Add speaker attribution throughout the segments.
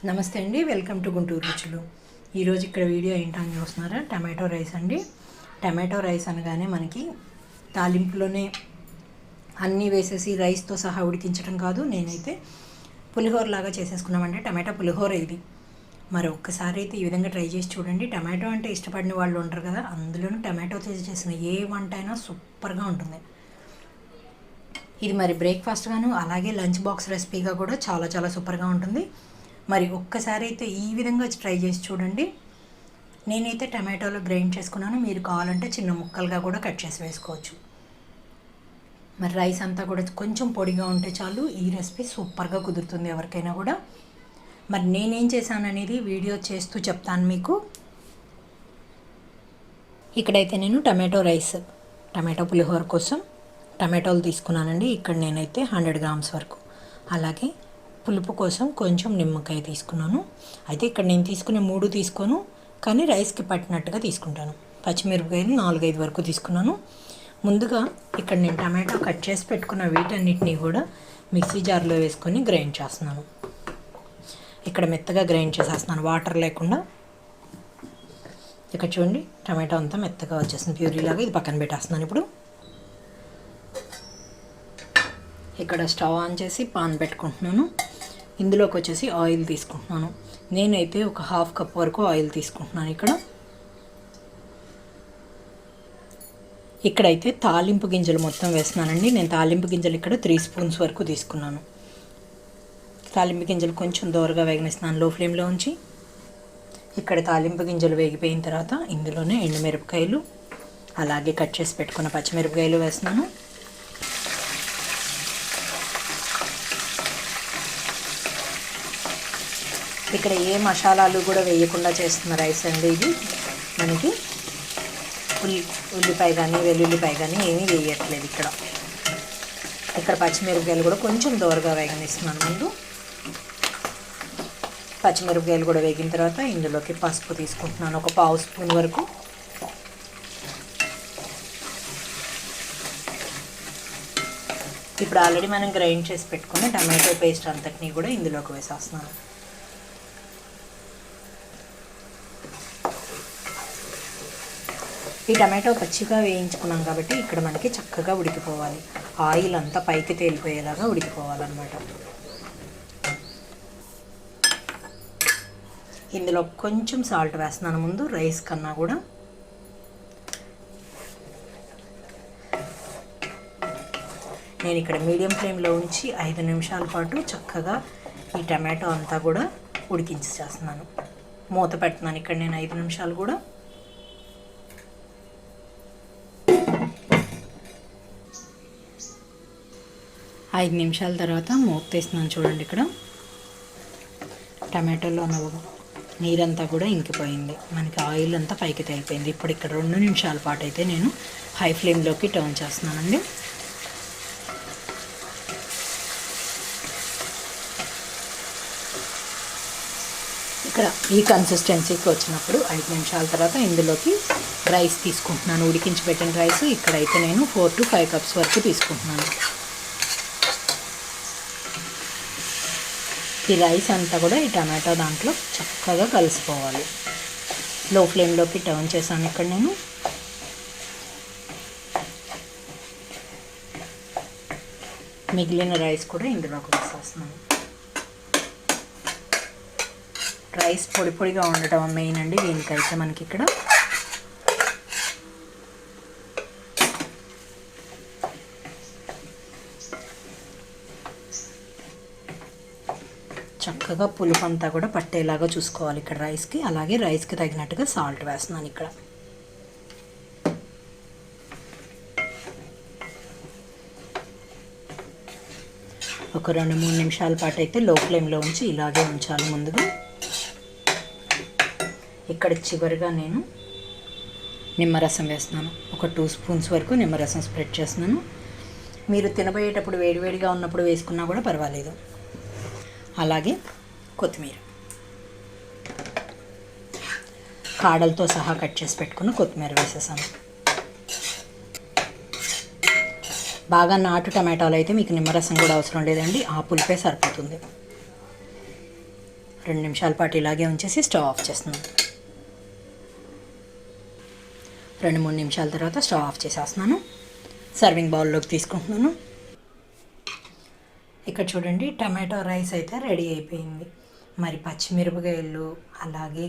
Speaker 1: నమస్తే అండి, welcome to Guntur రుచులు. ఈరోజు ఇక్కడ వీడియో ఏంటని చూస్తున్నారా, టమాటో రైస్ అండి. టమాటో రైస్ అనగానే మనకి తాలింపులోనే అన్నీ వేసేసి రైస్తో సహా ఉడికించడం కాదు. నేనైతే పులిహోర లాగా చేసేసుకున్నామంటే టమాటో పులిహోర ఇది. మరి ఒక్కసారి అయితే ఈ విధంగా ట్రై చేసి చూడండి. టమాటో అంటే ఇష్టపడిన వాళ్ళు ఉంటారు కదా, అందులోనూ టమాటోతో చేసిన ఏ వంట అయినా సూపర్గా ఉంటుంది. ఇది మరి బ్రేక్ఫాస్ట్ అలాగే లంచ్ బాక్స్ రెసిపీగా కూడా చాలా చాలా సూపర్గా ఉంటుంది. మరి ఒక్కసారి అయితే ఈ విధంగా ట్రై చేసి చూడండి. నేనైతే టమాటోలో గ్రైండ్ చేసుకున్నాను, మీరు కావాలంటే చిన్న ముక్కలుగా కూడా కట్ చేసి వేసుకోవచ్చు. మరి రైస్ అంతా కూడా కొంచెం పొడిగా ఉంటే చాలు, ఈ రెసిపీ సూపర్గా కుదురుతుంది ఎవరికైనా కూడా. మరి నేనేం చేశాను అనేది వీడియో చేస్తూ చెప్తాను మీకు. ఇక్కడైతే నేను టమాటో పులిహోర కోసం టమాటోలు తీసుకున్నానండి. ఇక్కడ నేనైతే 100 గ్రామ్స్ వరకు, అలాగే పులుపు కోసం కొంచెం నిమ్మకాయ తీసుకున్నాను. అయితే ఇక్కడ నేను తీసుకునే 3 తీసుకోను, కానీ రైస్కి పట్టినట్టుగా తీసుకుంటాను. పచ్చిమిరపకాయలు 4-5 వరకు తీసుకున్నాను. ముందుగా ఇక్కడ నేను టమాటో కట్ చేసి పెట్టుకున్న వీటన్నిటినీ కూడా మిక్సీ జార్లో వేసుకొని గ్రైండ్ చేస్తున్నాను. ఇక్కడ మెత్తగా గ్రైండ్ చేసేస్తున్నాను, వాటర్ లేకుండా. ఇక్కడ చూడండి, టమాటో అంతా మెత్తగా వచ్చేసింది, ప్యూరీలాగా. ఇది పక్కన పెట్టేస్తున్నాను. ఇప్పుడు ఇక్కడ స్టవ్ ఆన్ చేసి పాన్ పెట్టుకుంటున్నాను. ఇందులోకి వచ్చేసి ఆయిల్ తీసుకుంటున్నాను. నేనైతే ఒక 1/2 కప్ వరకు ఆయిల్ తీసుకుంటున్నాను. ఇక్కడైతే తాలింపు గింజలు మొత్తం వేస్తున్నానండి. నేను తాలింపు గింజలు ఇక్కడ 3 స్పూన్స్ వరకు తీసుకున్నాను. తాలింపు గింజలు కొంచెం దోరగా వేగనిస్తున్నాను లో ఫ్లేమ్లో ఉంచి. ఇక్కడ తాలింపు గింజలు వేగిపోయిన తర్వాత ఇందులోనే ఎండుమిరపకాయలు, అలాగే కట్ చేసి పెట్టుకున్న పచ్చిమిరపకాయలు వేస్తున్నాను. ఇక్కడ ఏ మసాలాలు కూడా వేయకుండా చేస్తున్న రైస్ అండి ఇది. మనకి ఉల్లిపాయ కానీ వెల్లుల్లిపాయ కానీ ఏమీ వేయట్లేదు. ఇక్కడ పచ్చిమిరపకాయలు కూడా కొంచెం దోరగా వేగనిస్తున్నాను. ముందు పచ్చిమిరపకాయలు కూడా వేగిన తర్వాత ఇందులోకి పసుపు తీసుకుంటున్నాను, ఒక 1/2 స్పూన్ వరకు. ఇప్పుడు ఆల్రెడీ మనం గ్రైండ్ చేసి పెట్టుకున్న టమాటో పేస్ట్ అంతటినీ కూడా ఇందులోకి వేసేస్తున్నాను. ఈ టమాటో పచ్చిగా వేయించుకున్నాం కాబట్టి ఇక్కడ మనకి చక్కగా ఉడికిపోవాలి. ఆయిల్ అంతా పైకి తేలిపోయేలాగా ఉడికిపోవాలన్నమాట. ఇందులో కొంచెం సాల్ట్ వేస్తున్నాను ముందు, రైస్ కన్నా కూడా. నేను ఇక్కడ మీడియం ఫ్లేమ్లో ఉంచి 5 నిమిషాల పాటు చక్కగా ఈ టమాటో అంతా కూడా ఉడికించేస్తున్నాను. మూత పెడుతున్నాను ఇక్కడ నేను 5 నిమిషాలు కూడా. 5 నిమిషాల తర్వాత మూత తీస్తున్నాను. చూడండి, ఇక్కడ టమాటోలో ఉన్న నీరంతా కూడా ఇంకిపోయింది, మనకి ఆయిల్ అంతా పైకి తేలిపోయింది. ఇప్పుడు ఇక్కడ 2 నిమిషాల పాటు అయితే నేను హై ఫ్లేమ్లోకి టర్న్ చేస్తున్నానండి. ఇక్కడ ఈ కన్సిస్టెన్సీకి వచ్చినప్పుడు 5 నిమిషాల తర్వాత ఇందులోకి రైస్ తీసుకుంటున్నాను, ఉడికించి పెట్టిన రైస్. ఇక్కడైతే నేను 4 to 5 కప్స్ వరకు తీసుకుంటున్నాను. ఈ రైస్ అంతా కూడా ఈ టమాటో దాంట్లో చక్కగా కలిసిపోవాలి. లో ఫ్లేమ్లోకి టర్న్ చేశాను ఇక్కడ నేను. మిగిలిన రైస్ కూడా ఇందులోకి వేసేస్తున్నాను. రైస్ పొడి పొడిగా ఉండటం మెయిన్ అండి దీనికైతే మనకి. ఇక్కడ చక్కగా పులుపు అంతా కూడా పట్టేలాగా చూసుకోవాలి ఇక్కడ రైస్కి. అలాగే రైస్కి తగినట్టుగా సాల్ట్ వేస్తున్నాను ఇక్కడ. ఒక 2-3 నిమిషాల పాటు అయితే లో ఫ్లేమ్లో ఉంచి ఇలాగే ఉంచాలి ముందుగా. ఇక్కడ చివరిగా నేను నిమ్మరసం వేస్తున్నాను, ఒక 2 స్పూన్స్ వరకు నిమ్మరసం స్ప్రెడ్ చేస్తున్నాను. మీరు తినబోయేటప్పుడు వేడివేడిగా ఉన్నప్పుడు వేసుకున్నా కూడా పర్వాలేదు. అలాగే కొత్తిమీర, కాడలతో సహా కట్ చేసి పెట్టుకున్న కొత్తిమీర వేసేసాను. బాగా నాటు టమాటాలు అయితే మీకు నిమ్మరసం కూడా అవసరం లేదండి, ఆ పులిపే సరిపోతుంది. 2 నిమిషాల పాటు ఇలాగే ఉంచేసి స్టవ్ ఆఫ్ చేస్తున్నాను. 2-3 నిమిషాల తర్వాత స్టవ్ ఆఫ్ చేసేస్తున్నాను. సర్వింగ్ బౌల్లోకి తీసుకుంటున్నాను. ఇక్కడ చూడండి, టమాటో రైస్ అయితే రెడీ అయిపోయింది. మరి పచ్చిమిరపకాయలు అలాగే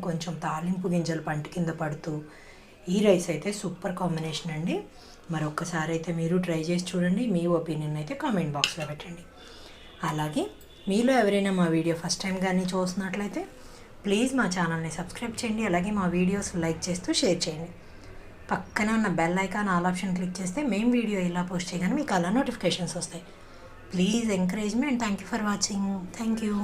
Speaker 1: కొంచెం తాలింపు గింజలు పంట కింద పడుతూ ఈ రైస్ అయితే సూపర్ కాంబినేషన్ అండి. మరి ఒక్కసారి అయితే మీరు ట్రై చేసి చూడండి. మీ ఒపీనియన్ అయితే కామెంట్ బాక్స్లో పెట్టండి. అలాగే మీలో ఎవరైనా మా వీడియో ఫస్ట్ టైం కానీ చూస్తున్నట్లయితే ప్లీజ్ మా ఛానల్ని సబ్స్క్రైబ్ చేయండి. అలాగే మా వీడియోస్ లైక్ చేస్తూ షేర్ చేయండి. పక్కనే ఉన్న bell icon all option click చేస్తే మేము వీడియో ఇలా పోస్ట్ చేయగానే మీకు అలా నోటిఫికేషన్స్ వస్తాయి. Please encourage me and thank you for watching. Thank you.